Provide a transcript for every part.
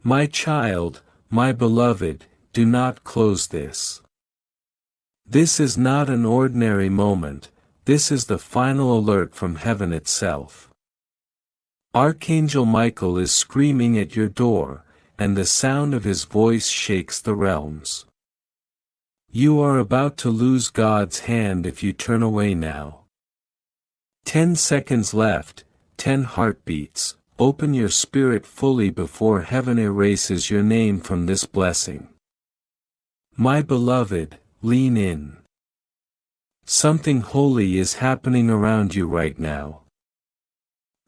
My child, my beloved, do not close this. This is not an ordinary moment, this is the final alert from heaven itself. Archangel Michael is screaming at your door, and the sound of his voice shakes the realms. You are about to lose God's hand if you turn away now. 10 seconds left, 10 heartbeats. Open your spirit fully before heaven erases your name from this blessing. My beloved, lean in. Something holy is happening around you right now.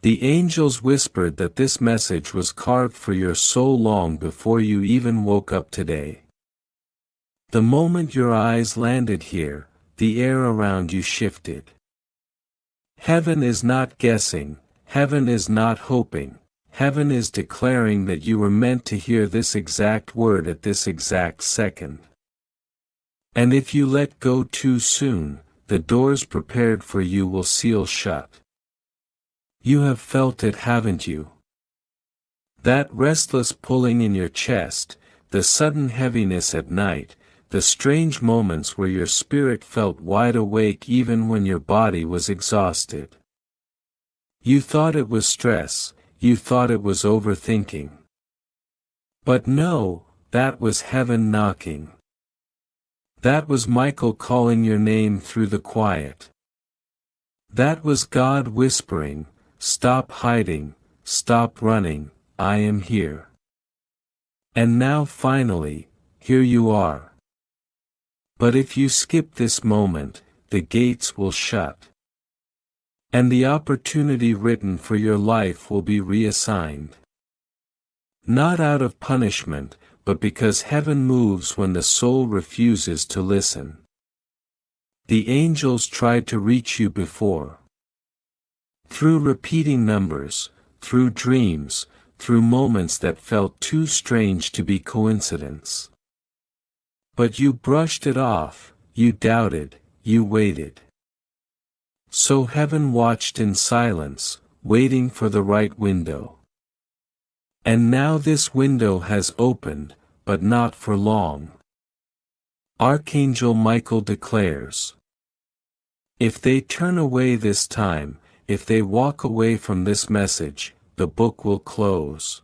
The angels whispered that this message was carved for your soul long before you even woke up today. The moment your eyes landed here, the air around you shifted. Heaven is not guessing, heaven is not hoping, heaven is declaring that you were meant to hear this exact word at this exact second. And if you let go too soon, the doors prepared for you will seal shut. You have felt it, haven't you? That restless pulling in your chest, the sudden heaviness at night, the strange moments where your spirit felt wide awake even when your body was exhausted. You thought it was stress, you thought it was overthinking. But no, that was heaven knocking. That was Michael calling your name through the quiet. That was God whispering, stop hiding, stop running, I am here. And now finally, here you are. But if you skip this moment, the gates will shut. And the opportunity written for your life will be reassigned. Not out of punishment, but because heaven moves when the soul refuses to listen. The angels tried to reach you before. Through repeating numbers, through dreams, through moments that felt too strange to be coincidence. But you brushed it off, you doubted, you waited. So heaven watched in silence, waiting for the right window. And now this window has opened, but not for long. Archangel Michael declares, if they turn away this time, if they walk away from this message, the book will close.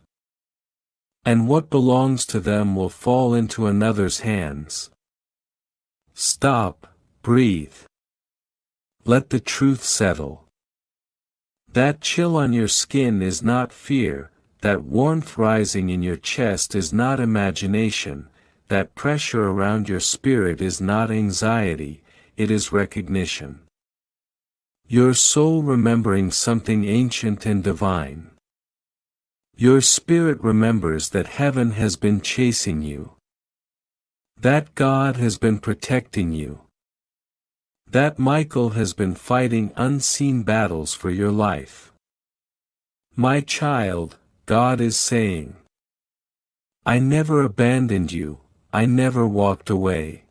And what belongs to them will fall into another's hands. Stop, breathe. Let the truth settle. That chill on your skin is not fear, that warmth rising in your chest is not imagination, that pressure around your spirit is not anxiety, it is recognition. Your soul remembering something ancient and divine. Your spirit remembers that heaven has been chasing you. That God has been protecting you. That Michael has been fighting unseen battles for your life. My child, God is saying, I never abandoned you, I never walked away.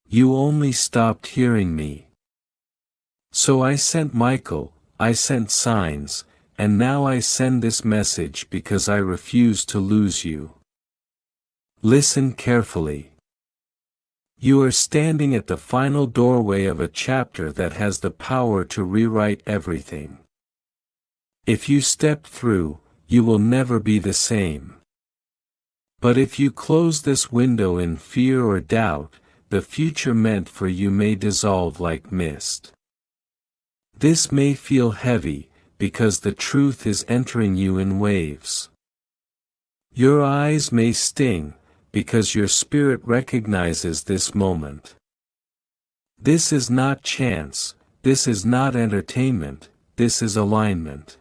You only stopped hearing me. So I sent Michael, I sent signs, and now I send this message because I refuse to lose you. Listen carefully. You are standing at the final doorway of a chapter that has the power to rewrite everything. If you step through, you will never be the same. But if you close this window in fear or doubt, the future meant for you may dissolve like mist. This may feel heavy, because the truth is entering you in waves. Your eyes may sting, because your spirit recognizes this moment. This is not chance, this is not entertainment, this is alignment.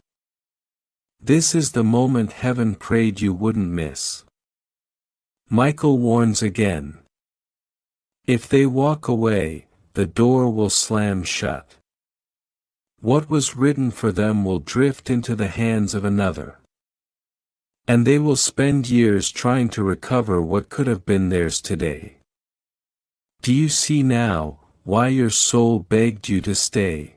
This is the moment heaven prayed you wouldn't miss. Michael warns again. If they walk away, the door will slam shut. What was written for them will drift into the hands of another. And they will spend years trying to recover what could have been theirs today. Do you see now, why your soul begged you to stay?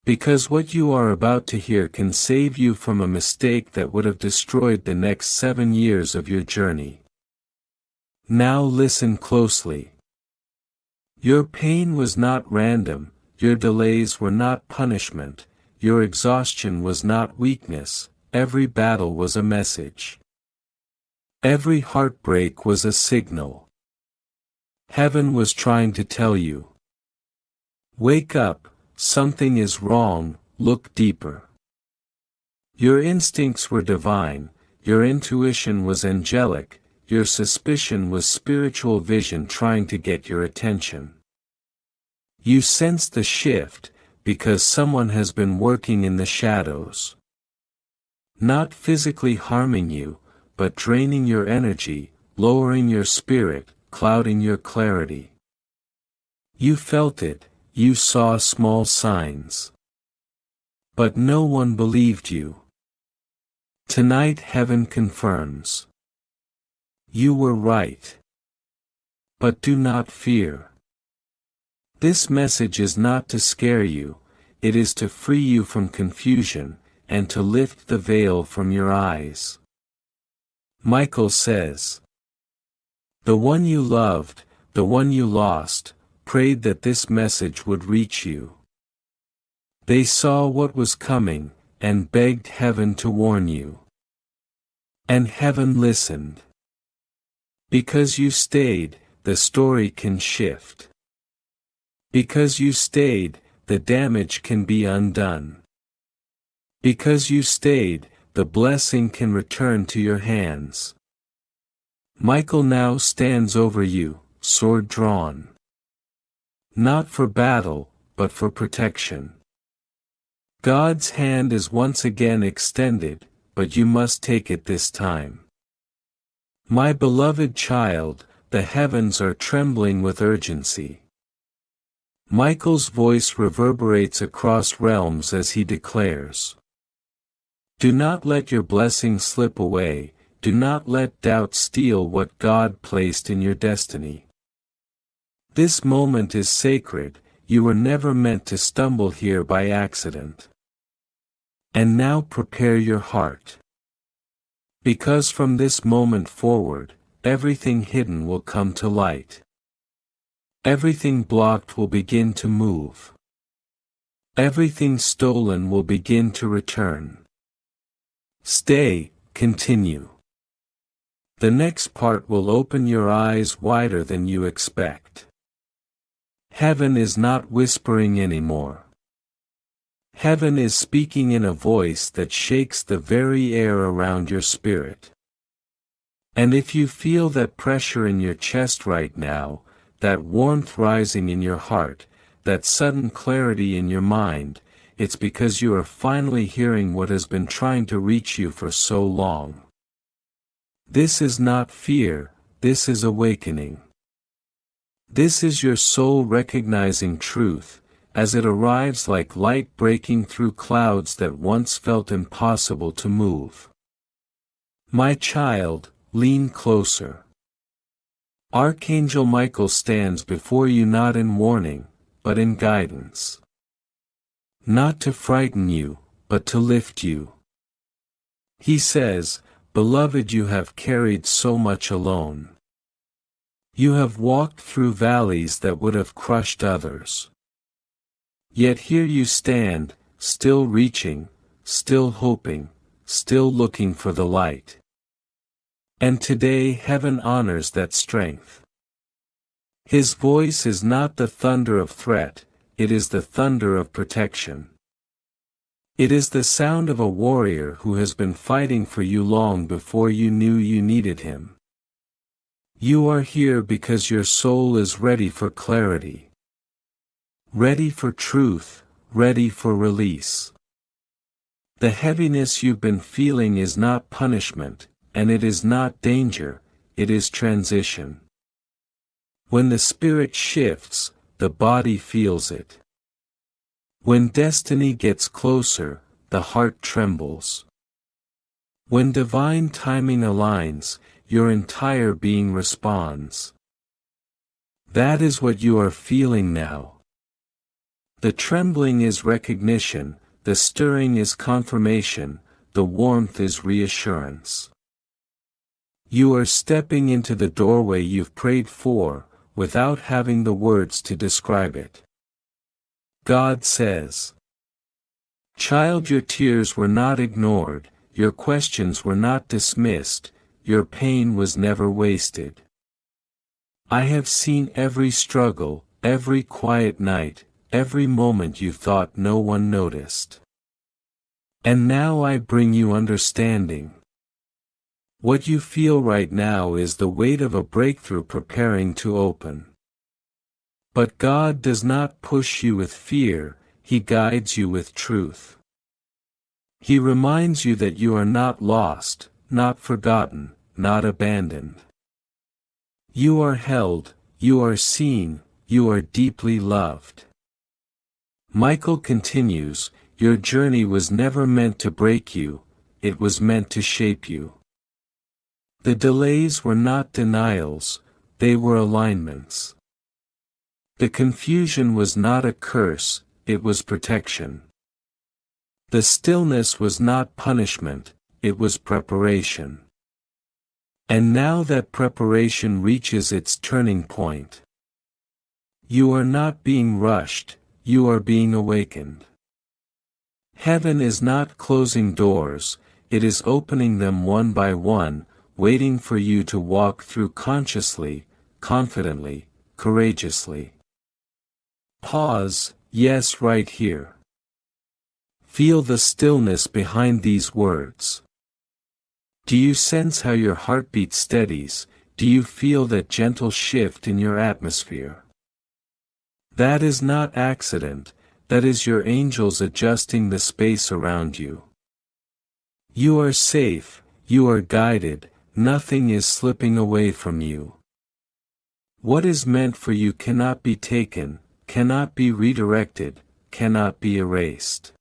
Because what you are about to hear can save you from a mistake that would have destroyed the next 7 years of your journey. Now listen closely. Your pain was not random, your delays were not punishment, your exhaustion was not weakness, every battle was a message. Every heartbreak was a signal. Heaven was trying to tell you. Wake up, something is wrong, look deeper. Your instincts were divine, your intuition was angelic, your suspicion was spiritual vision trying to get your attention. You sensed the shift, because someone has been working in the shadows. Not physically harming you, but draining your energy, lowering your spirit, clouding your clarity. You felt it, you saw small signs. But no one believed you. Tonight heaven confirms. You were right. But do not fear. This message is not to scare you, it is to free you from confusion, and to lift the veil from your eyes. Michael says, the one you loved, the one you lost, prayed that this message would reach you. They saw what was coming, and begged heaven to warn you. And heaven listened. Because you stayed, the story can shift. Because you stayed, the damage can be undone. Because you stayed, the blessing can return to your hands. Michael now stands over you, sword drawn. Not for battle, but for protection. God's hand is once again extended, but you must take it this time. My beloved child, the heavens are trembling with urgency. Michael's voice reverberates across realms as he declares. Do not let your blessing slip away, do not let doubt steal what God placed in your destiny. This moment is sacred, you were never meant to stumble here by accident. And now prepare your heart. Because from this moment forward, everything hidden will come to light. Everything blocked will begin to move. Everything stolen will begin to return. Stay, continue. The next part will open your eyes wider than you expect. Heaven is not whispering anymore. Heaven is speaking in a voice that shakes the very air around your spirit. And if you feel that pressure in your chest right now, that warmth rising in your heart, that sudden clarity in your mind, it's because you are finally hearing what has been trying to reach you for so long. This is not fear, this is awakening. This is your soul recognizing truth, as it arrives like light breaking through clouds that once felt impossible to move. My child, lean closer. Archangel Michael stands before you not in warning, but in guidance. Not to frighten you, but to lift you. He says, Beloved, you have carried so much alone. You have walked through valleys that would have crushed others. Yet here you stand, still reaching, still hoping, still looking for the light. And today heaven honors that strength. His voice is not the thunder of threat, it is the thunder of protection. It is the sound of a warrior who has been fighting for you long before you knew you needed him. You are here because your soul is ready for clarity. Ready for truth, ready for release. The heaviness you've been feeling is not punishment, and it is not danger, it is transition. When the spirit shifts, the body feels it. When destiny gets closer, the heart trembles. When divine timing aligns, your entire being responds. That is what you are feeling now. The trembling is recognition, the stirring is confirmation, the warmth is reassurance. You are stepping into the doorway you've prayed for, without having the words to describe it. God says, "Child, your tears were not ignored, your questions were not dismissed, your pain was never wasted. I have seen every struggle, every quiet night, every moment you thought no one noticed. And now I bring you understanding. What you feel right now is the weight of a breakthrough preparing to open. But God does not push you with fear, He guides you with truth. He reminds you that you are not lost, not forgotten, not abandoned. You are held, you are seen, you are deeply loved." Michael continues, "Your journey was never meant to break you, it was meant to shape you. The delays were not denials, they were alignments. The confusion was not a curse, it was protection. The stillness was not punishment, it was preparation. And now that preparation reaches its turning point. You are not being rushed, you are being awakened. Heaven is not closing doors, it is opening them one by one, waiting for you to walk through consciously, confidently, courageously." Pause, yes, right here. Feel the stillness behind these words. Do you sense how your heartbeat steadies? Do you feel that gentle shift in your atmosphere? That is not accident, that is your angels adjusting the space around you. You are safe, you are guided, nothing is slipping away from you. What is meant for you cannot be taken, cannot be redirected, cannot be erased.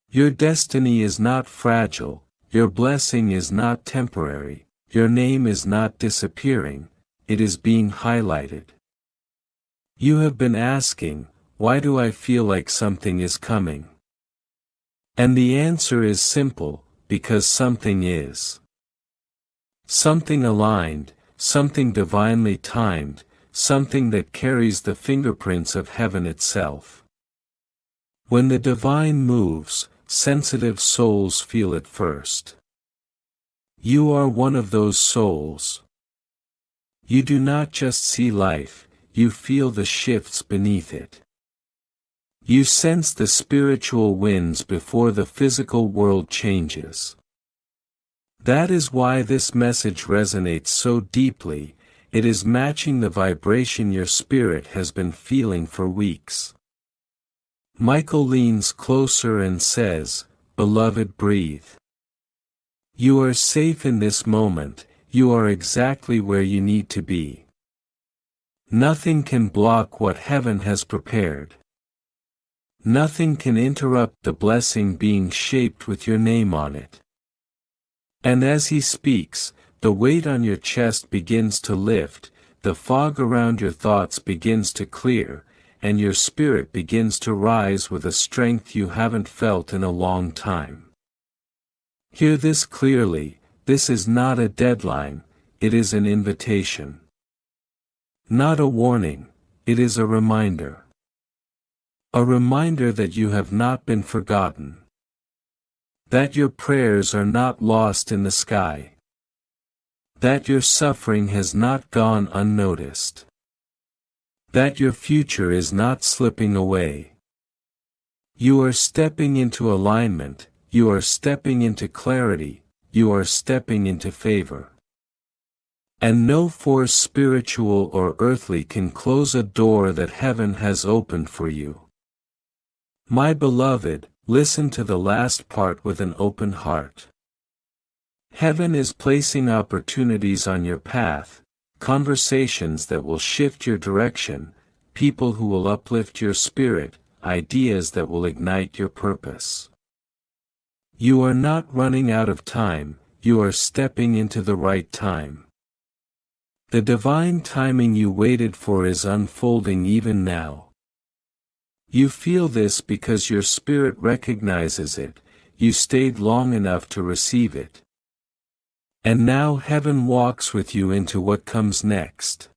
Your destiny is not fragile, your blessing is not temporary, your name is not disappearing, it is being highlighted. You have been asking, why do I feel like something is coming? And the answer is simple, because something is. Something aligned, something divinely timed, something that carries the fingerprints of heaven itself. When the divine moves, sensitive souls feel it first. You are one of those souls. You do not just see life, you feel the shifts beneath it. You sense the spiritual winds before the physical world changes. That is why this message resonates so deeply, it is matching the vibration your spirit has been feeling for weeks. Michael leans closer and says, "Beloved, breathe. You are safe in this moment, you are exactly where you need to be. Nothing can block what heaven has prepared. Nothing can interrupt the blessing being shaped with your name on it." And as he speaks, the weight on your chest begins to lift, the fog around your thoughts begins to clear, and your spirit begins to rise with a strength you haven't felt in a long time. Hear this clearly, this is not a deadline, it is an invitation. Not a warning, it is a reminder. A reminder that you have not been forgotten. That your prayers are not lost in the sky. That your suffering has not gone unnoticed. That your future is not slipping away. You are stepping into alignment, you are stepping into clarity, you are stepping into favor. And no force spiritual or earthly can close a door that heaven has opened for you. My beloved, listen to the last part with an open heart. Heaven is placing opportunities on your path, conversations that will shift your direction, people who will uplift your spirit, ideas that will ignite your purpose. You are not running out of time, you are stepping into the right time. The divine timing you waited for is unfolding even now. You feel this because your spirit recognizes it, you stayed long enough to receive it. And now heaven walks with you into what comes next.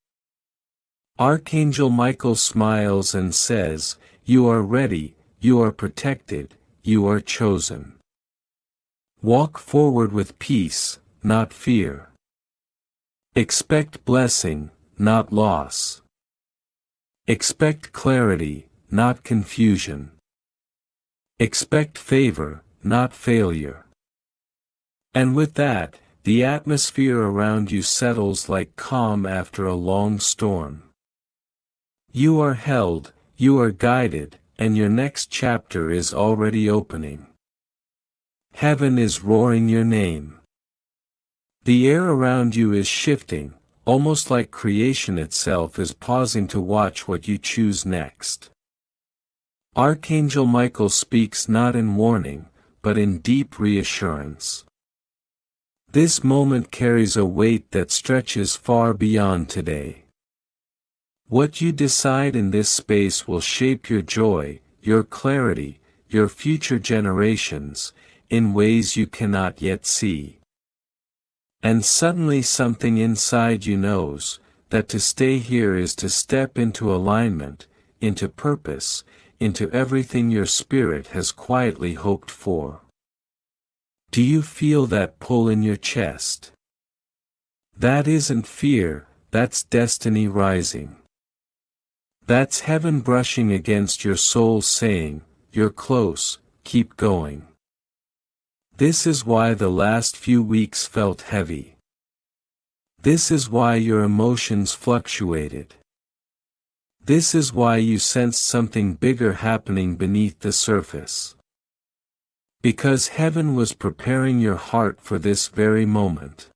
Archangel Michael smiles and says, "You are ready, you are protected, you are chosen. Walk forward with peace, not fear. Expect blessing, not loss. Expect clarity, not confusion. Expect favor, not failure." And with that, the atmosphere around you settles like calm after a long storm. You are held, you are guided, and your next chapter is already opening. Heaven is roaring your name. The air around you is shifting, almost like creation itself is pausing to watch what you choose next. Archangel Michael speaks not in warning, but in deep reassurance. This moment carries a weight that stretches far beyond today. What you decide in this space will shape your joy, your clarity, your future generations, in ways you cannot yet see. And suddenly something inside you knows, that to stay here is to step into alignment, into purpose, into everything your spirit has quietly hoped for. Do you feel that pull in your chest? That isn't fear, that's destiny rising. That's heaven brushing against your soul saying, "You're close, keep going." This is why the last few weeks felt heavy. This is why your emotions fluctuated. This is why you sensed something bigger happening beneath the surface. Because heaven was preparing your heart for this very moment.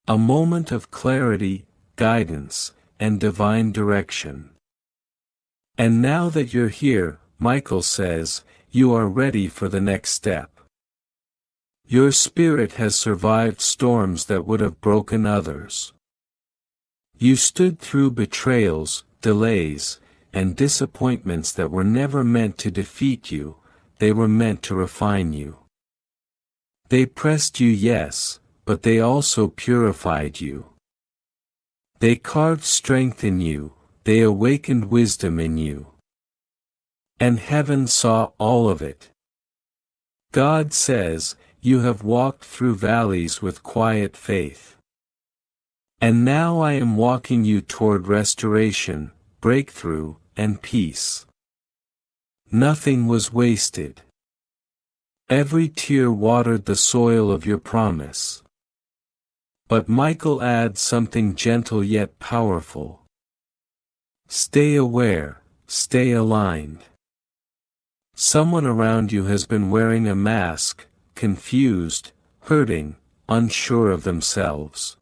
A moment of clarity, guidance, and divine direction. And now that you're here, Michael says, you are ready for the next step. Your spirit has survived storms that would have broken others. You stood through betrayals, delays, and disappointments that were never meant to defeat you, they were meant to refine you. They pressed you, yes, but they also purified you. They carved strength in you, they awakened wisdom in you. And heaven saw all of it. God says, "You have walked through valleys with quiet faith. And now I am walking you toward restoration, breakthrough, and peace." Nothing was wasted. Every tear watered the soil of your promise. But Michael adds something gentle yet powerful. Stay aware, stay aligned. Someone around you has been wearing a mask, confused, hurting, unsure of themselves.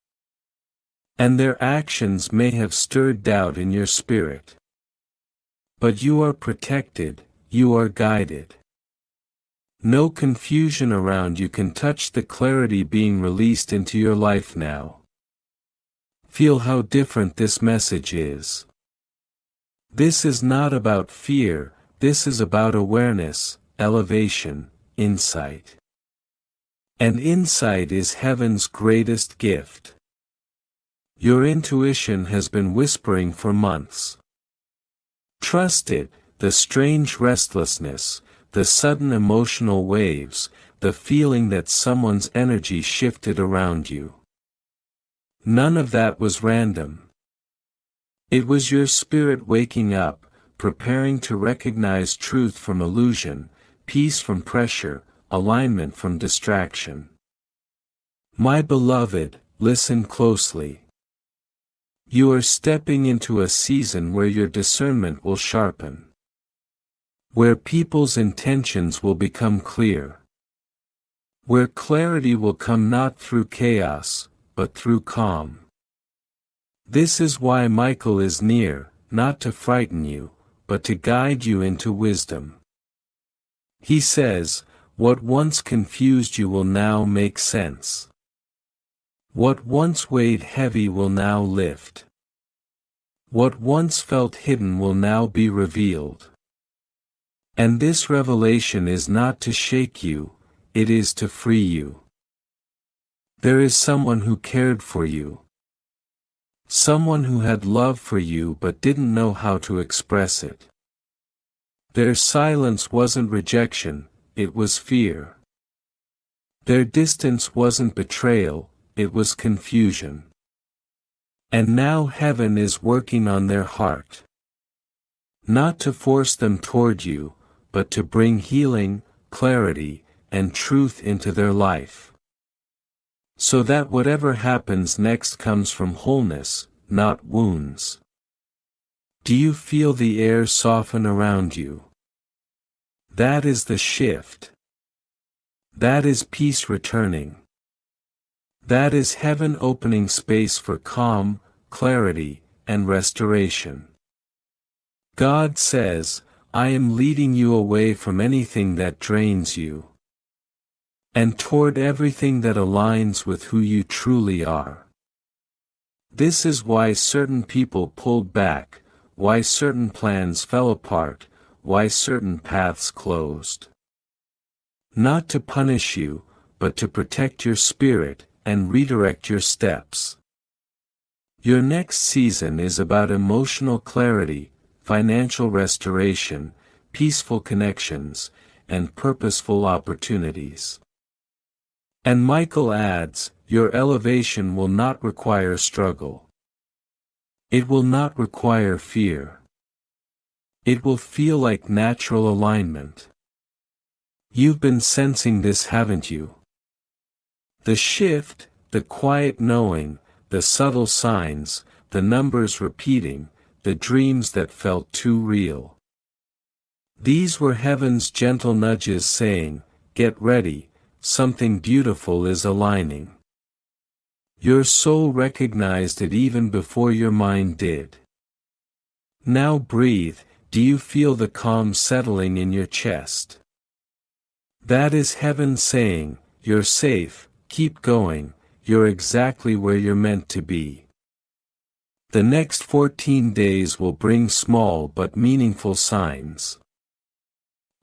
And their actions may have stirred doubt in your spirit. But you are protected, you are guided. No confusion around you can touch the clarity being released into your life now. Feel how different this message is. This is not about fear, this is about awareness, elevation, insight. And insight is heaven's greatest gift. Your intuition has been whispering for months. Trust it, the strange restlessness, the sudden emotional waves, the feeling that someone's energy shifted around you. None of that was random. It was your spirit waking up, preparing to recognize truth from illusion, peace from pressure, alignment from distraction. My beloved, listen closely. You are stepping into a season where your discernment will sharpen. Where people's intentions will become clear. Where clarity will come not through chaos, but through calm. This is why Michael is near, not to frighten you, but to guide you into wisdom. He says, what once confused you will now make sense. What once weighed heavy will now lift. What once felt hidden will now be revealed. And this revelation is not to shake you, it is to free you. There is someone who cared for you. Someone who had love for you but didn't know how to express it. Their silence wasn't rejection, it was fear. Their distance wasn't betrayal, it was confusion. And now heaven is working on their heart. Not to force them toward you, but to bring healing, clarity, and truth into their life. So that whatever happens next comes from wholeness, not wounds. Do you feel the air soften around you? That is the shift. That is peace returning. That is heaven opening space for calm, clarity, and restoration. God says, I am leading you away from anything that drains you, and toward everything that aligns with who you truly are. This is why certain people pulled back, why certain plans fell apart, why certain paths closed. Not to punish you, but to protect your spirit, and redirect your steps. Your next season is about emotional clarity, financial restoration, peaceful connections, and purposeful opportunities. And Michael adds, your elevation will not require struggle. It will not require fear. It will feel like natural alignment. You've been sensing this, haven't you? The shift, the quiet knowing, the subtle signs, the numbers repeating, the dreams that felt too real. These were heaven's gentle nudges saying, get ready, something beautiful is aligning. Your soul recognized it even before your mind did. Now breathe, do you feel the calm settling in your chest? That is heaven saying, you're safe, keep going, you're exactly where you're meant to be. The next 14 days will bring small but meaningful signs.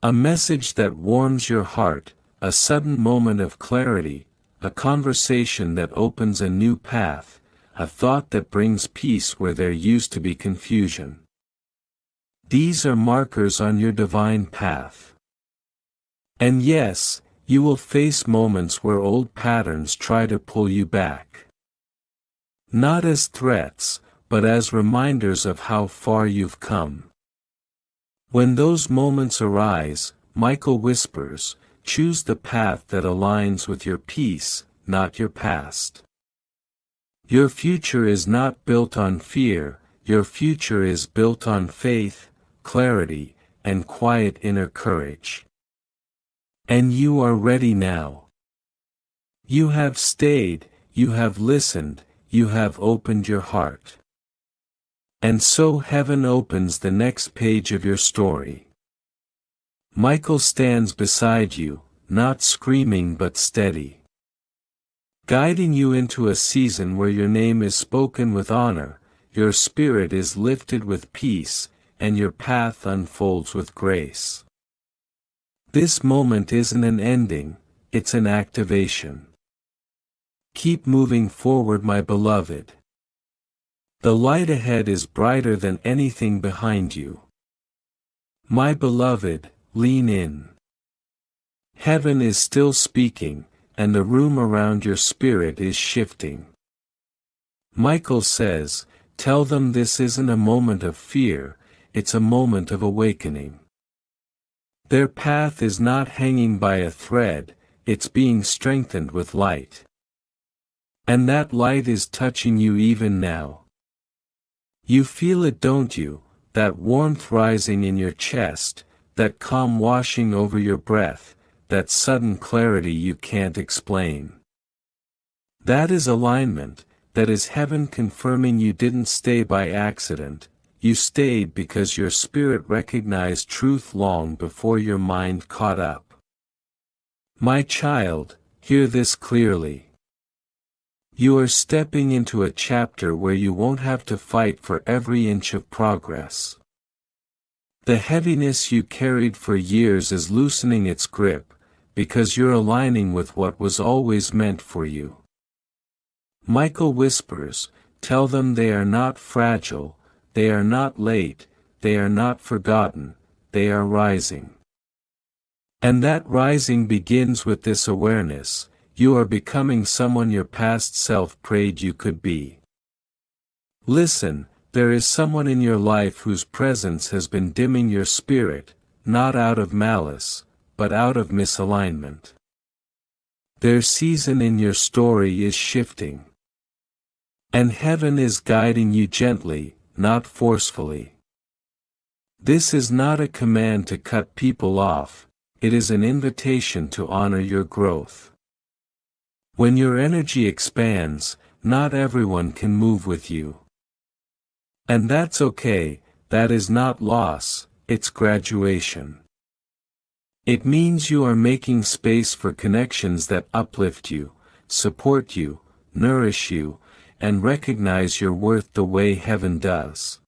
A message that warms your heart, a sudden moment of clarity, a conversation that opens a new path, a thought that brings peace where there used to be confusion. These are markers on your divine path. And yes, you will face moments where old patterns try to pull you back. Not as threats, but as reminders of how far you've come. When those moments arise, Michael whispers, choose the path that aligns with your peace, not your past. Your future is not built on fear, your future is built on faith, clarity, and quiet inner courage. And you are ready now. You have stayed, you have listened, you have opened your heart. And so heaven opens the next page of your story. Michael stands beside you, not screaming but steady. Guiding you into a season where your name is spoken with honor, your spirit is lifted with peace, and your path unfolds with grace. This moment isn't an ending, it's an activation. Keep moving forward, my beloved. The light ahead is brighter than anything behind you. My beloved, lean in. Heaven is still speaking, and the room around your spirit is shifting. Michael says, tell them this isn't a moment of fear, it's a moment of awakening. Their path is not hanging by a thread, it's being strengthened with light. And that light is touching you even now. You feel it, don't you, that warmth rising in your chest, that calm washing over your breath, that sudden clarity you can't explain. That is alignment, that is heaven confirming you didn't stay by accident, you stayed because your spirit recognized truth long before your mind caught up. My child, hear this clearly. You are stepping into a chapter where you won't have to fight for every inch of progress. The heaviness you carried for years is loosening its grip, because you're aligning with what was always meant for you. Michael whispers, tell them they are not fragile, they are not late, they are not forgotten, they are rising. And that rising begins with this awareness: you are becoming someone your past self prayed you could be. Listen, there is someone in your life whose presence has been dimming your spirit, not out of malice, but out of misalignment. Their season in your story is shifting. And heaven is guiding you gently, not forcefully. This is not a command to cut people off, it is an invitation to honor your growth. When your energy expands, not everyone can move with you. And that's okay, that is not loss, it's graduation. It means you are making space for connections that uplift you, support you, nourish you, and recognize your worth the way heaven does.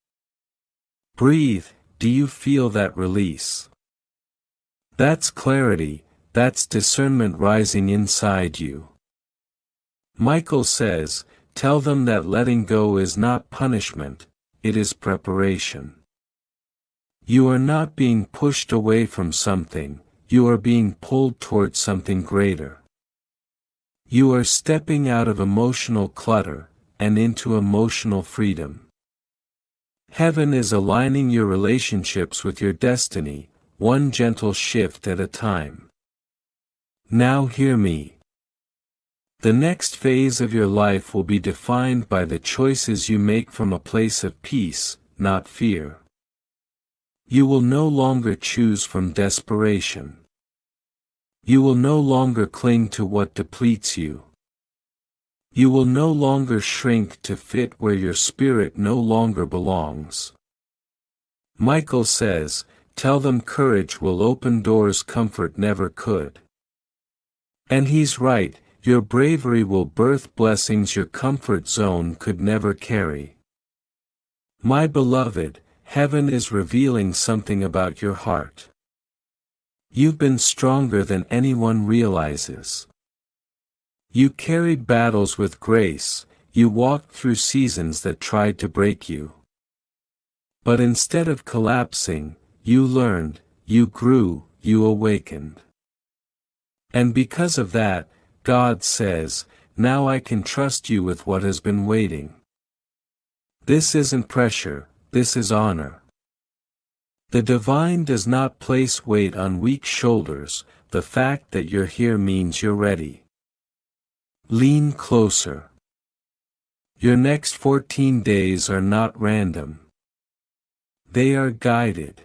Breathe, do you feel that release? That's clarity, that's discernment rising inside you. Michael says, tell them that letting go is not punishment, it is preparation. You are not being pushed away from something, you are being pulled toward something greater. You are stepping out of emotional clutter, and into emotional freedom. Heaven is aligning your relationships with your destiny, one gentle shift at a time. Now hear me. The next phase of your life will be defined by the choices you make from a place of peace, not fear. You will no longer choose from desperation. You will no longer cling to what depletes you. You will no longer shrink to fit where your spirit no longer belongs. Michael says, tell them courage will open doors comfort never could. And he's right, your bravery will birth blessings your comfort zone could never carry. My beloved, heaven is revealing something about your heart. You've been stronger than anyone realizes. You carried battles with grace, you walked through seasons that tried to break you. But instead of collapsing, you learned, you grew, you awakened. And because of that, God says, now I can trust you with what has been waiting. This isn't pressure, this is honor. The divine does not place weight on weak shoulders, the fact that you're here means you're ready. Lean closer. Your next 14 days are not random. They are guided.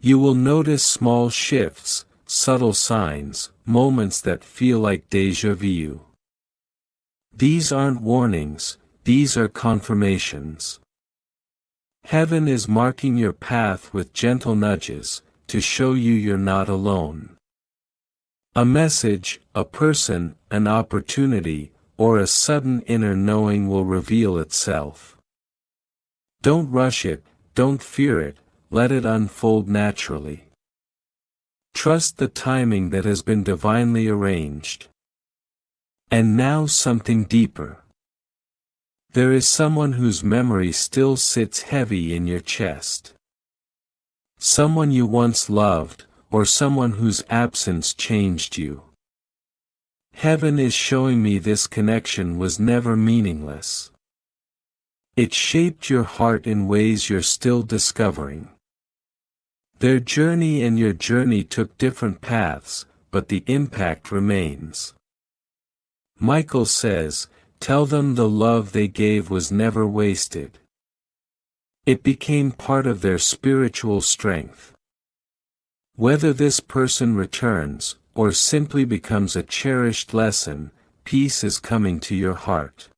You will notice small shifts, subtle signs, moments that feel like déjà vu. These aren't warnings, these are confirmations. Heaven is marking your path with gentle nudges, to show you you're not alone. A message, a person, an opportunity, or a sudden inner knowing will reveal itself. Don't rush it, don't fear it, let it unfold naturally. Trust the timing that has been divinely arranged. And now something deeper. There is someone whose memory still sits heavy in your chest. Someone you once loved, or someone whose absence changed you. Heaven is showing me this connection was never meaningless. It shaped your heart in ways you're still discovering. Their journey and your journey took different paths, but the impact remains. Michael says, tell them the love they gave was never wasted. It became part of their spiritual strength. Whether this person returns, or simply becomes a cherished lesson, peace is coming to your heart.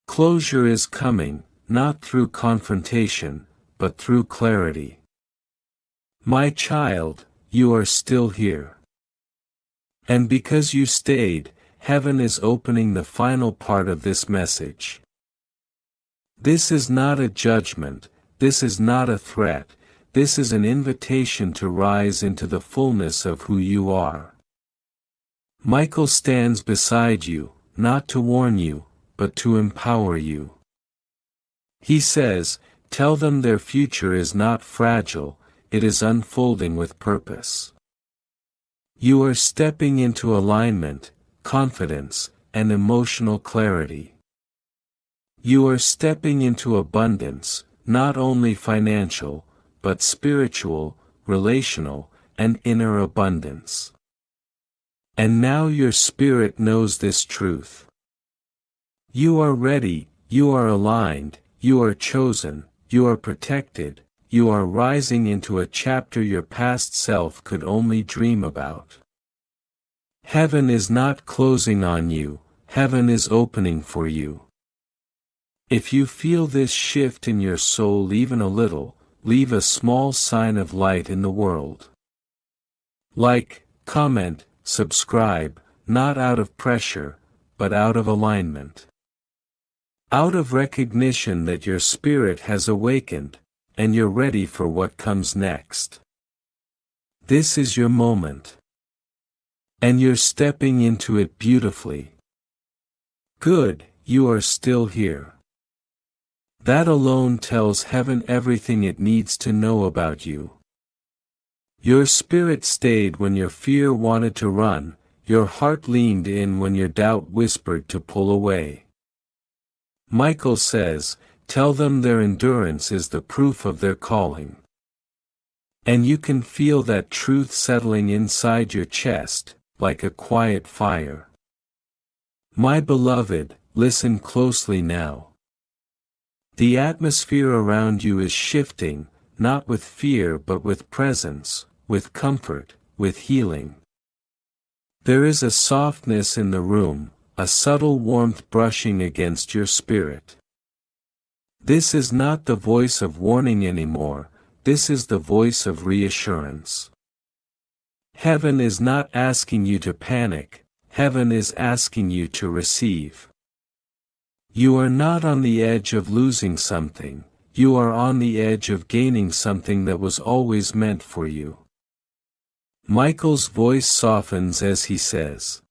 Closure is coming, not through confrontation, but through clarity. My child, you are still here. And because you stayed, heaven is opening the final part of this message. This is not a judgment, this is not a threat, this is an invitation to rise into the fullness of who you are. Michael stands beside you, not to warn you, but to empower you. He says, tell them their future is not fragile, it is unfolding with purpose. You are stepping into alignment, confidence, and emotional clarity. You are stepping into abundance, not only financial, but spiritual, relational, and inner abundance. And now your spirit knows this truth. You are ready, you are aligned, you are chosen, you are protected, you are rising into a chapter your past self could only dream about. Heaven is not closing on you, heaven is opening for you. If you feel this shift in your soul even a little, leave a small sign of light in the world. Like, comment, subscribe, not out of pressure, but out of alignment. Out of recognition that your spirit has awakened, and you're ready for what comes next. This is your moment. And you're stepping into it beautifully. Good, you are still here. That alone tells heaven everything it needs to know about you. Your spirit stayed when your fear wanted to run, your heart leaned in when your doubt whispered to pull away. Michael says, tell them their endurance is the proof of their calling. And you can feel that truth settling inside your chest, like a quiet fire. My beloved, listen closely now. The atmosphere around you is shifting, not with fear but with presence, with comfort, with healing. There is a softness in the room, a subtle warmth brushing against your spirit. This is not the voice of warning anymore, this is the voice of reassurance. Heaven is not asking you to panic, heaven is asking you to receive. You are not on the edge of losing something, you are on the edge of gaining something that was always meant for you. Michael's voice softens as he says,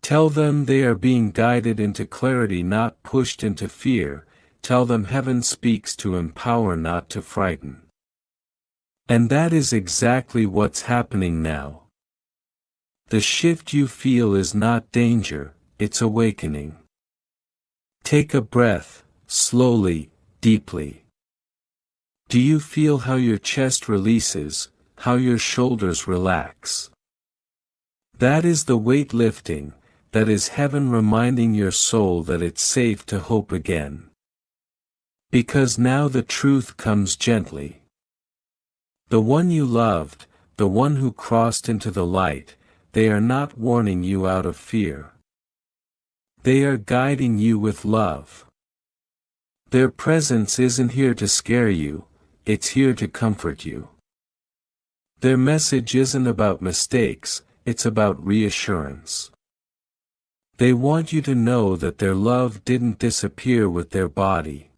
tell them they are being guided into clarity, not pushed into fear. Tell them heaven speaks to empower, not to frighten. And that is exactly what's happening now. The shift you feel is not danger, it's awakening. Take a breath, slowly, deeply. Do you feel how your chest releases, how your shoulders relax? That is the weight lifting. That is heaven reminding your soul that it's safe to hope again. Because now the truth comes gently. The one you loved, the one who crossed into the light, they are not warning you out of fear. They are guiding you with love. Their presence isn't here to scare you, it's here to comfort you. Their message isn't about mistakes, it's about reassurance. They want you to know that their love didn't disappear with their body.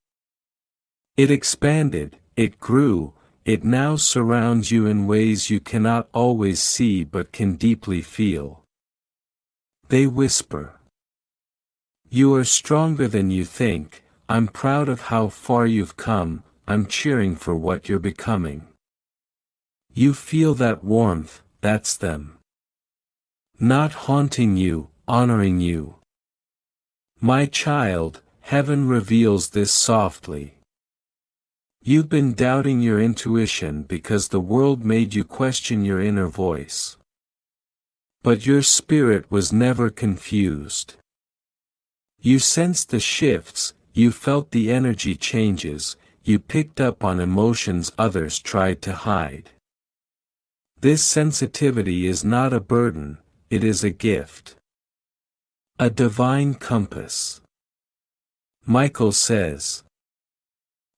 It expanded, it grew, it now surrounds you in ways you cannot always see but can deeply feel. They whisper. You are stronger than you think, I'm proud of how far you've come, I'm cheering for what you're becoming. You feel that warmth, that's them. Not haunting you, honoring you. My child, heaven reveals this softly. You've been doubting your intuition because the world made you question your inner voice. But your spirit was never confused. You sensed the shifts, you felt the energy changes, you picked up on emotions others tried to hide. This sensitivity is not a burden, it is a gift. A divine compass. Michael says,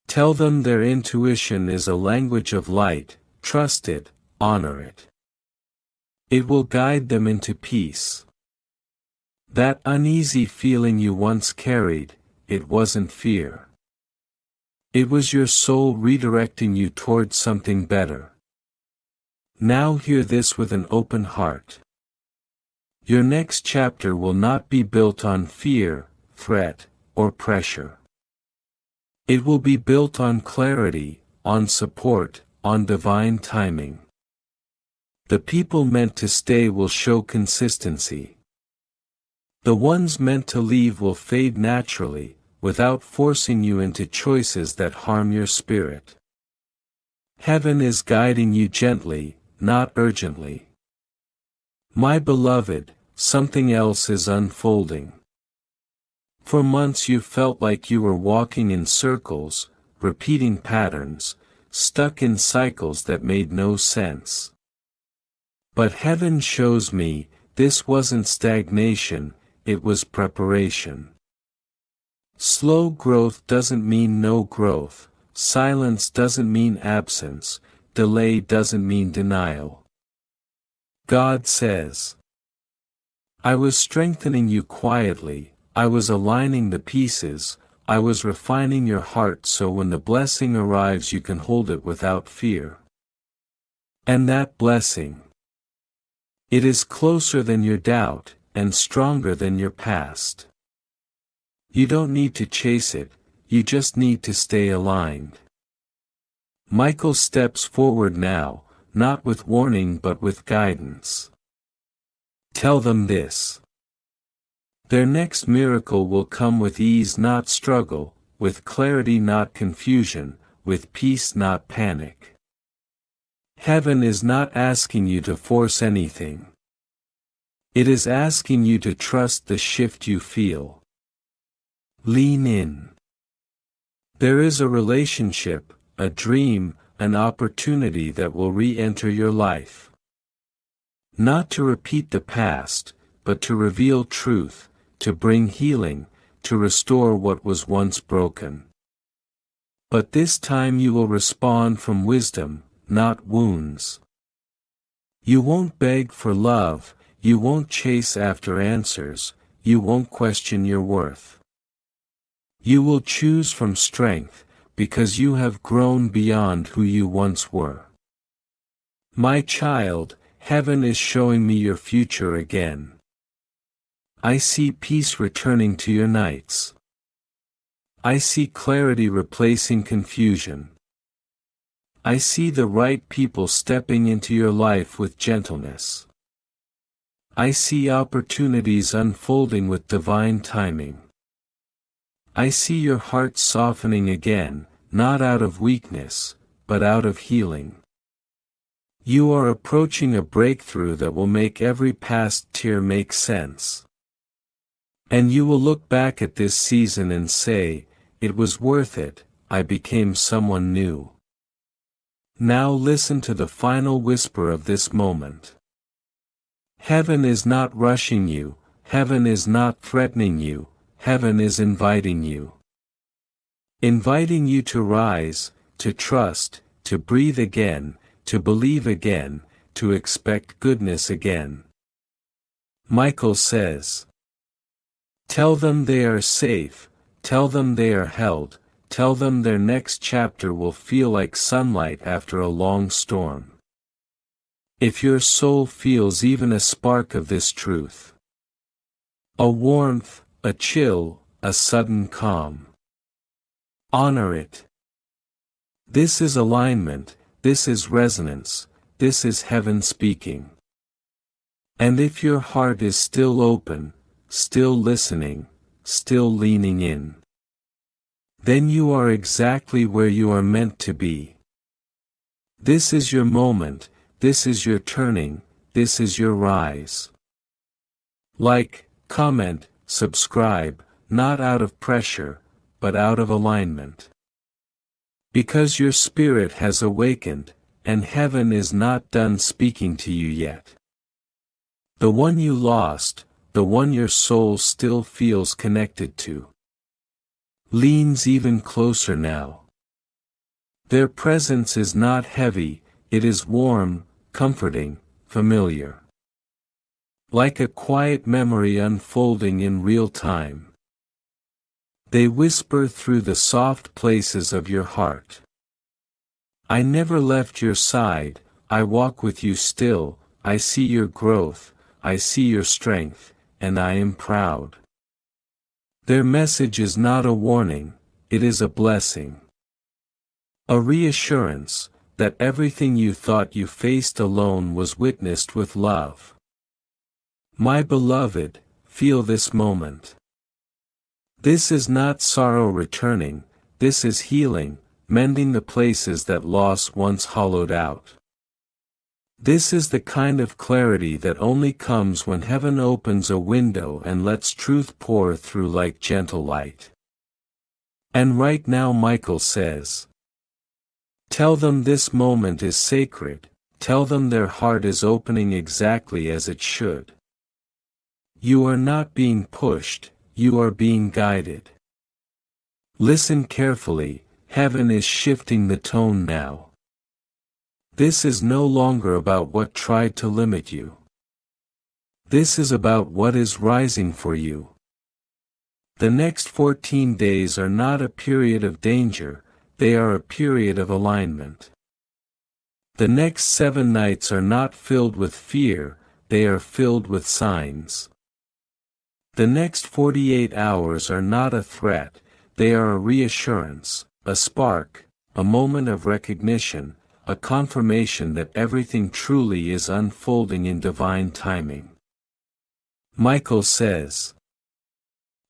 tell them their intuition is a language of light, trust it, honor it. It will guide them into peace. That uneasy feeling you once carried, it wasn't fear. It was your soul redirecting you towards something better. Now hear this with an open heart. Your next chapter will not be built on fear, threat, or pressure. It will be built on clarity, on support, on divine timing. The people meant to stay will show consistency. The ones meant to leave will fade naturally, without forcing you into choices that harm your spirit. Heaven is guiding you gently, not urgently. My beloved, something else is unfolding. For months you felt like you were walking in circles, repeating patterns, stuck in cycles that made no sense. But heaven shows me, this wasn't stagnation, it was preparation. Slow growth doesn't mean no growth, silence doesn't mean absence, delay doesn't mean denial. God says, I was strengthening you quietly, I was aligning the pieces, I was refining your heart so when the blessing arrives you can hold it without fear. And that blessing, it is closer than your doubt, and stronger than your past. You don't need to chase it, you just need to stay aligned. Michael steps forward now, not with warning but with guidance. Tell them this. Their next miracle will come with ease not struggle, with clarity not confusion, with peace not panic. Heaven is not asking you to force anything. It is asking you to trust the shift you feel. Lean in. There is a relationship, a dream, an opportunity that will re-enter your life. Not to repeat the past, but to reveal truth, to bring healing, to restore what was once broken. But this time you will respond from wisdom, not wounds. You won't beg for love, you won't chase after answers, you won't question your worth. You will choose from strength, because you have grown beyond who you once were. My child, heaven is showing me your future again. I see peace returning to your nights. I see clarity replacing confusion. I see the right people stepping into your life with gentleness. I see opportunities unfolding with divine timing. I see your heart softening again, not out of weakness, but out of healing. You are approaching a breakthrough that will make every past tear make sense. And you will look back at this season and say, it was worth it, I became someone new. Now listen to the final whisper of this moment. Heaven is not rushing you, heaven is not threatening you, heaven is inviting you. Inviting you to rise, to trust, to breathe again, to believe again, to expect goodness again. Michael says, tell them they are safe, tell them they are held, tell them their next chapter will feel like sunlight after a long storm. If your soul feels even a spark of this truth, a warmth, a chill, a sudden calm, honor it. This is alignment, this is resonance, this is heaven speaking. And if your heart is still open, still listening, still leaning in, then you are exactly where you are meant to be. This is your moment, this is your turning, this is your rise. Like, comment, subscribe, not out of pressure, but out of alignment. Because your spirit has awakened, and heaven is not done speaking to you yet. The one you lost, the one your soul still feels connected to, leans even closer now. Their presence is not heavy, it is warm, comforting, familiar. Like a quiet memory unfolding in real time. They whisper through the soft places of your heart. I never left your side, I walk with you still, I see your growth, I see your strength, and I am proud. Their message is not a warning, it is a blessing. A reassurance, that everything you thought you faced alone was witnessed with love. My beloved, feel this moment. This is not sorrow returning, this is healing, mending the places that loss once hollowed out. This is the kind of clarity that only comes when heaven opens a window and lets truth pour through like gentle light. And right now Michael says, tell them this moment is sacred, tell them their heart is opening exactly as it should. You are not being pushed, you are being guided. Listen carefully, heaven is shifting the tone now. This is no longer about what tried to limit you. This is about what is rising for you. The next 14 days are not a period of danger, they are a period of alignment. The next 7 nights are not filled with fear, they are filled with signs. The next 48 hours are not a threat, they are a reassurance, a spark, a moment of recognition, a confirmation that everything truly is unfolding in divine timing. Michael says,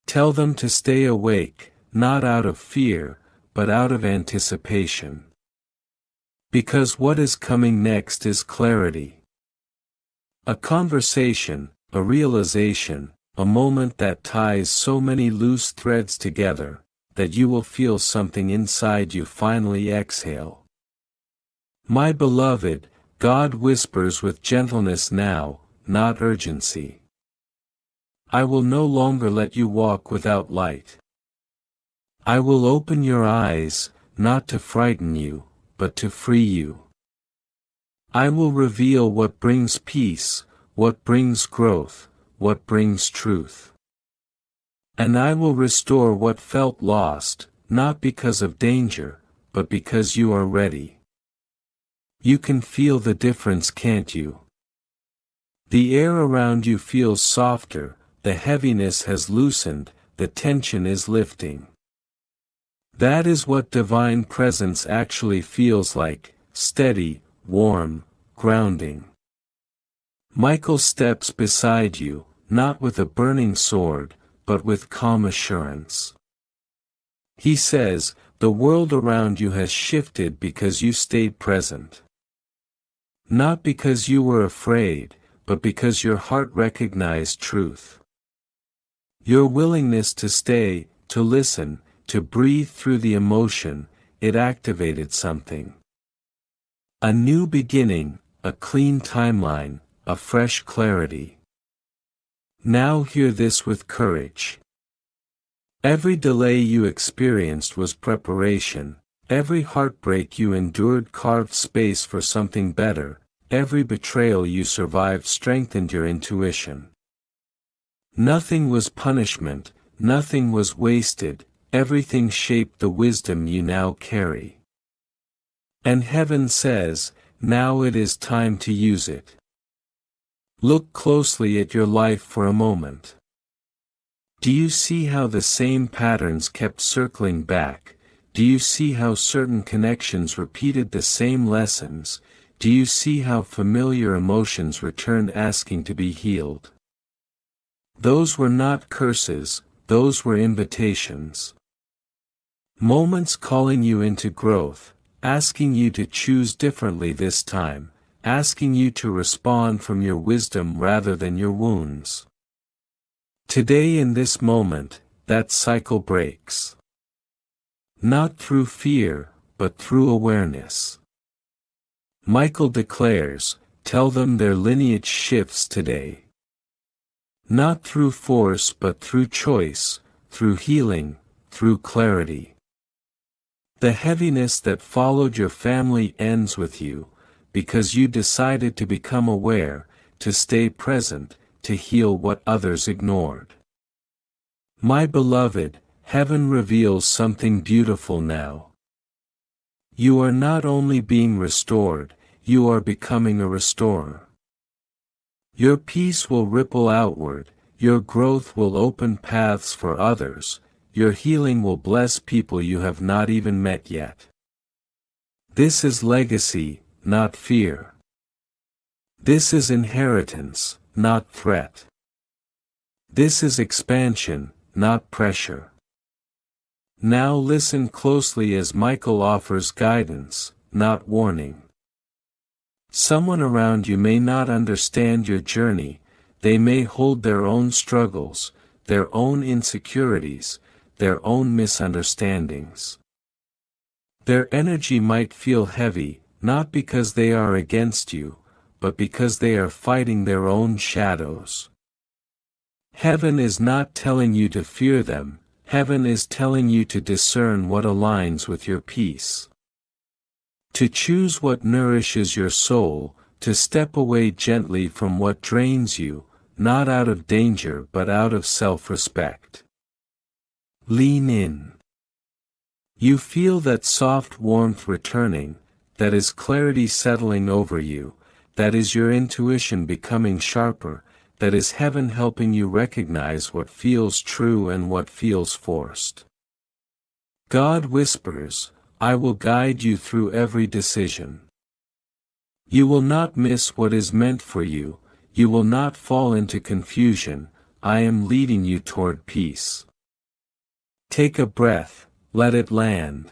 tell them to stay awake, not out of fear, but out of anticipation. Because what is coming next is clarity. A conversation, a realization, a moment that ties so many loose threads together, that you will feel something inside you finally exhale. My beloved, God whispers with gentleness now, not urgency. I will no longer let you walk without light. I will open your eyes, not to frighten you, but to free you. I will reveal what brings peace, what brings growth, what brings truth. And I will restore what felt lost, not because of danger, but because you are ready. You can feel the difference, can't you? The air around you feels softer, the heaviness has loosened, the tension is lifting. That is what divine presence actually feels like, steady, warm, grounding. Michael steps beside you, not with a burning sword, but with calm assurance. He says, the world around you has shifted because you stayed present. Not because you were afraid, but because your heart recognized truth. Your willingness to stay, to listen, to breathe through the emotion, it activated something. A new beginning, a clean timeline, a fresh clarity. Now hear this with courage. Every delay you experienced was preparation, every heartbreak you endured carved space for something better, every betrayal you survived strengthened your intuition. Nothing was punishment, nothing was wasted, everything shaped the wisdom you now carry. And heaven says, now it is time to use it. Look closely at your life for a moment. Do you see how the same patterns kept circling back? Do you see how certain connections repeated the same lessons? Do you see how familiar emotions returned asking to be healed? Those were not curses, those were invitations. Moments calling you into growth, asking you to choose differently this time, asking you to respond from your wisdom rather than your wounds. Today in this moment, that cycle breaks. Not through fear, but through awareness. Michael declares, tell them their lineage shifts today. Not through force but through choice, through healing, through clarity. The heaviness that followed your family ends with you, because you decided to become aware, to stay present, to heal what others ignored. My beloved, Heaven reveals something beautiful now. You are not only being restored, you are becoming a restorer. Your peace will ripple outward, your growth will open paths for others, your healing will bless people you have not even met yet. This is legacy, not fear. This is inheritance, not threat. This is expansion, not pressure. Now listen closely as Michael offers guidance, not warning. Someone around you may not understand your journey, they may hold their own struggles, their own insecurities, their own misunderstandings. Their energy might feel heavy, not because they are against you, but because they are fighting their own shadows. Heaven is not telling you to fear them, heaven is telling you to discern what aligns with your peace. To choose what nourishes your soul, to step away gently from what drains you, not out of danger but out of self-respect. Lean in. You feel that soft warmth returning, that is clarity settling over you, that is your intuition becoming sharper, that is heaven helping you recognize what feels true and what feels forced. God whispers, I will guide you through every decision. You will not miss what is meant for you, you will not fall into confusion, I am leading you toward peace. Take a breath, let it land.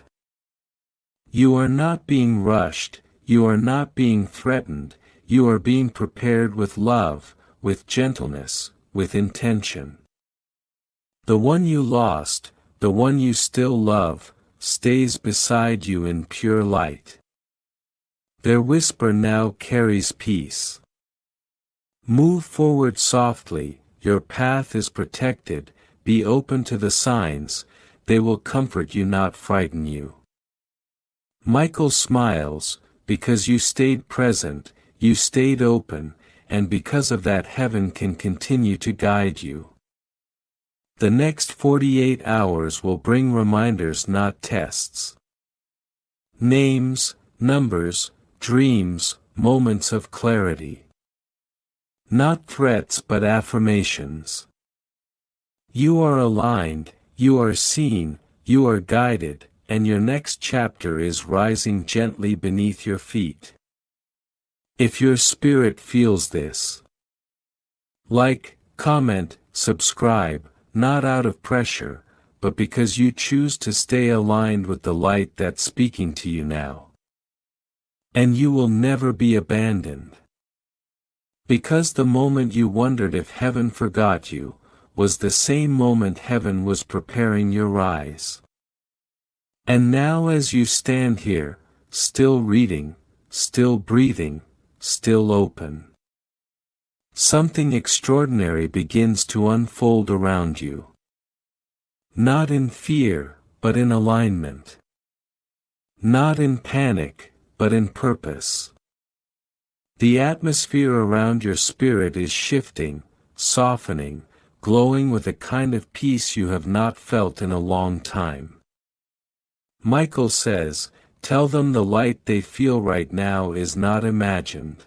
You are not being rushed, you are not being threatened, you are being prepared with love, with gentleness, with intention. The one you lost, the one you still love, stays beside you in pure light. Their whisper now carries peace. Move forward softly, your path is protected, be open to the signs, they will comfort you not frighten you. Michael smiles, because you stayed present, you stayed open, and because of that heaven can continue to guide you. The next 48 hours will bring reminders not tests. Names, numbers, dreams, moments of clarity. Not threats but affirmations. You are aligned, you are seen, you are guided, and your next chapter is rising gently beneath your feet. If your spirit feels this, like, comment, subscribe, not out of pressure, but because you choose to stay aligned with the light that's speaking to you now. And you will never be abandoned. Because the moment you wondered if heaven forgot you, was the same moment heaven was preparing your rise. And now as you stand here, still reading, still breathing, still open, something extraordinary begins to unfold around you. Not in fear, but in alignment. Not in panic, but in purpose. The atmosphere around your spirit is shifting, softening, glowing with a kind of peace you have not felt in a long time. Michael says, tell them the light they feel right now is not imagined.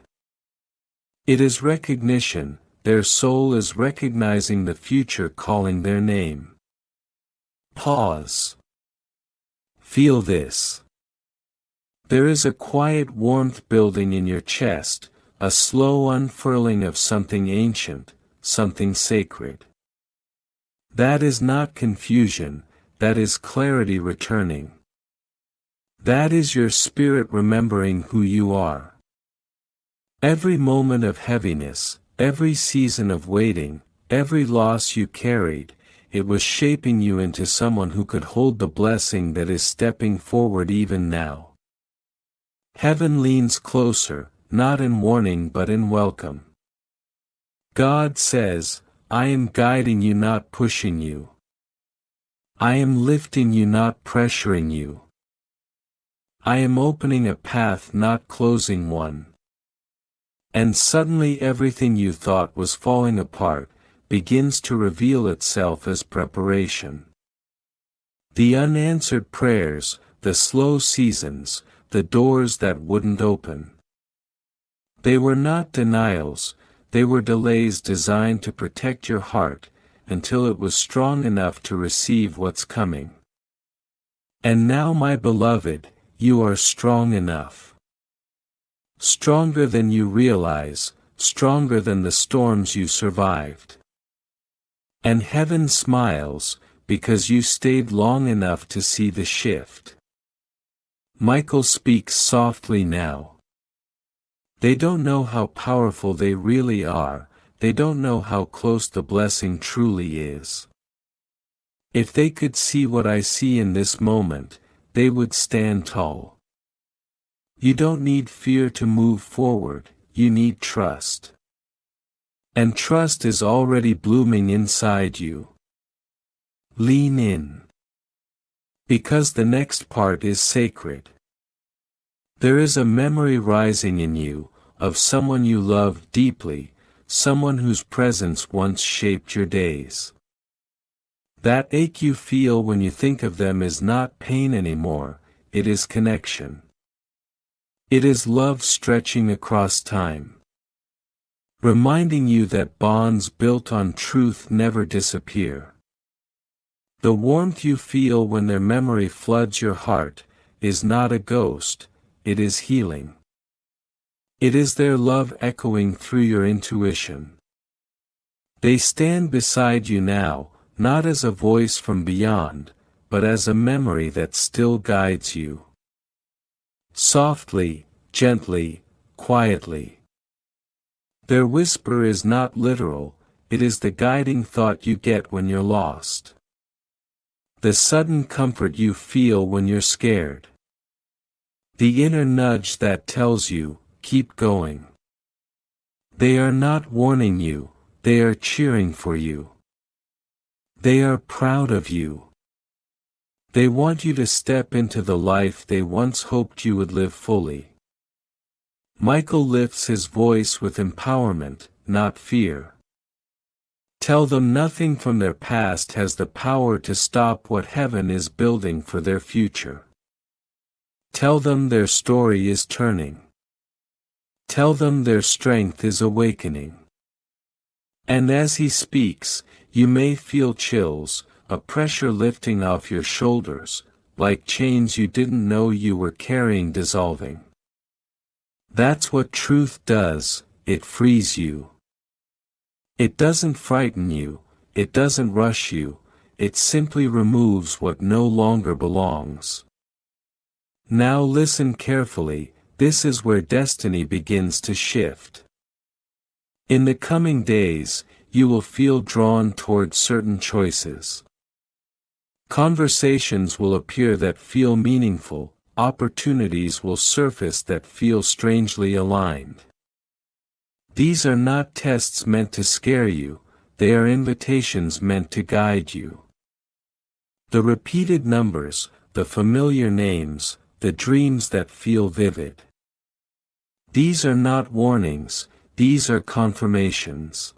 It is recognition, their soul is recognizing the future calling their name. Pause. Feel this. There is a quiet warmth building in your chest, a slow unfurling of something ancient, something sacred. That is not confusion, that is clarity returning. That is your spirit remembering who you are. Every moment of heaviness, every season of waiting, every loss you carried, it was shaping you into someone who could hold the blessing that is stepping forward even now. Heaven leans closer, not in warning but in welcome. God says, I am guiding you not pushing you. I am lifting you not pressuring you. I am opening a path not closing one. And suddenly everything you thought was falling apart, begins to reveal itself as preparation. The unanswered prayers, the slow seasons, the doors that wouldn't open. They were not denials, they were delays designed to protect your heart, until it was strong enough to receive what's coming. And now, my beloved, you are strong enough. Stronger than you realize, stronger than the storms you survived. And heaven smiles, because you stayed long enough to see the shift. Michael speaks softly now. They don't know how powerful they really are, they don't know how close the blessing truly is. If they could see what I see in this moment, they would stand tall. You don't need fear to move forward, you need trust. And trust is already blooming inside you. Lean in. Because the next part is sacred. There is a memory rising in you, of someone you loved deeply, someone whose presence once shaped your days. That ache you feel when you think of them is not pain anymore, it is connection. It is love stretching across time. Reminding you that bonds built on truth never disappear. The warmth you feel when their memory floods your heart, is not a ghost, it is healing. It is their love echoing through your intuition. They stand beside you now, not as a voice from beyond, but as a memory that still guides you. Softly, gently, quietly. Their whisper is not literal, it is the guiding thought you get when you're lost. The sudden comfort you feel when you're scared. The inner nudge that tells you, keep going. They are not warning you, they are cheering for you. They are proud of you. They want you to step into the life they once hoped you would live fully. Michael lifts his voice with empowerment, not fear. Tell them nothing from their past has the power to stop what heaven is building for their future. Tell them their story is turning. Tell them their strength is awakening. And as he speaks, you may feel chills, a pressure lifting off your shoulders, like chains you didn't know you were carrying dissolving. That's what truth does, it frees you. It doesn't frighten you, it doesn't rush you, it simply removes what no longer belongs. Now listen carefully, this is where destiny begins to shift. In the coming days, you will feel drawn toward certain choices. Conversations will appear that feel meaningful, opportunities will surface that feel strangely aligned. These are not tests meant to scare you, they are invitations meant to guide you. The repeated numbers, the familiar names, the dreams that feel vivid. These are not warnings, these are confirmations.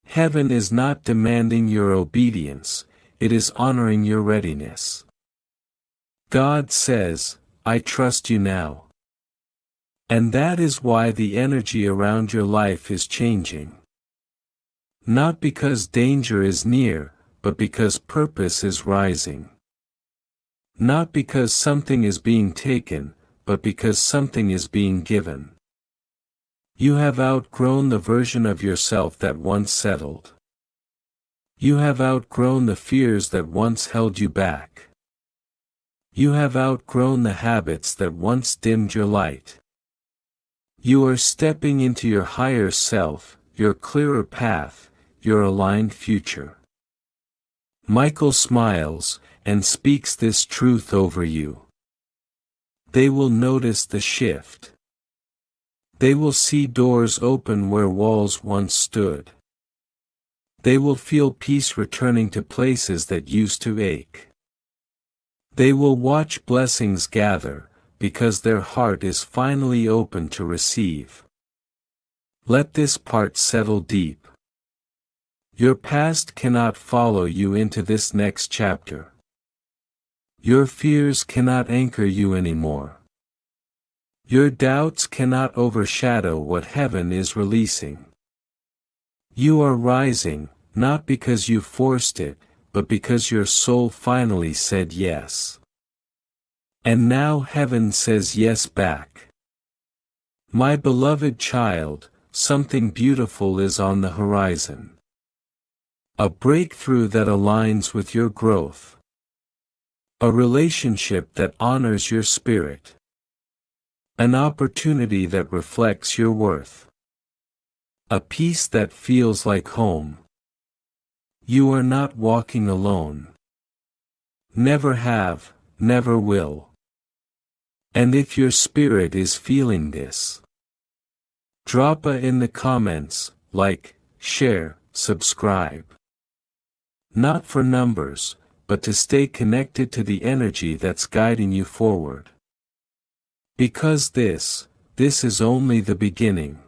Heaven is not demanding your obedience, it is honoring your readiness. God says, I trust you now. And that is why the energy around your life is changing. Not because danger is near, but because purpose is rising. Not because something is being taken, but because something is being given. You have outgrown the version of yourself that once settled. You have outgrown the fears that once held you back. You have outgrown the habits that once dimmed your light. You are stepping into your higher self, your clearer path, your aligned future. Michael smiles, and speaks this truth over you. They will notice the shift. They will see doors open where walls once stood. They will feel peace returning to places that used to ache. They will watch blessings gather, because their heart is finally open to receive. Let this part settle deep. Your past cannot follow you into this next chapter. Your fears cannot anchor you anymore. Your doubts cannot overshadow what heaven is releasing. You are rising, not because you forced it, but because your soul finally said yes. And now heaven says yes back. My beloved child, something beautiful is on the horizon. A breakthrough that aligns with your growth. A relationship that honors your spirit. An opportunity that reflects your worth. A peace that feels like home. You are not walking alone. Never have, never will. And if your spirit is feeling this, drop a in the comments, like, share, subscribe. Not for numbers, but to stay connected to the energy that's guiding you forward. Because this is only the beginning.